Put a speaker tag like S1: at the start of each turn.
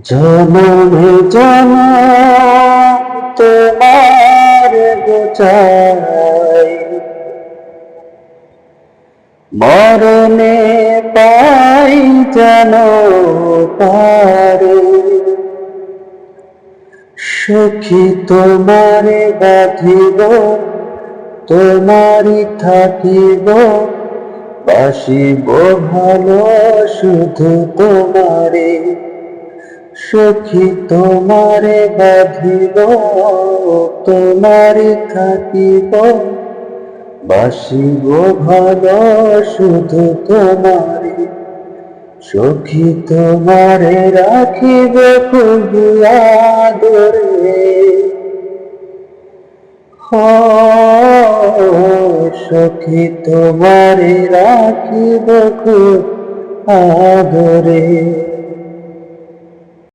S1: জনমে জনম তোমার গোচাই, মরণে পাই যেন পারে। সখী তোমারে বাঁধিব, তোমারই থাকিব, বাসিব ভালো শুধু তোমারে। সখী তোমারে বাঁধিব, তোমারই থাকিব, বাসিব ভালো শুধু তোমারে। সখী তোমারে রাখিব খুব আদরে। সখী তোমারে রাখিব খুব আদরে।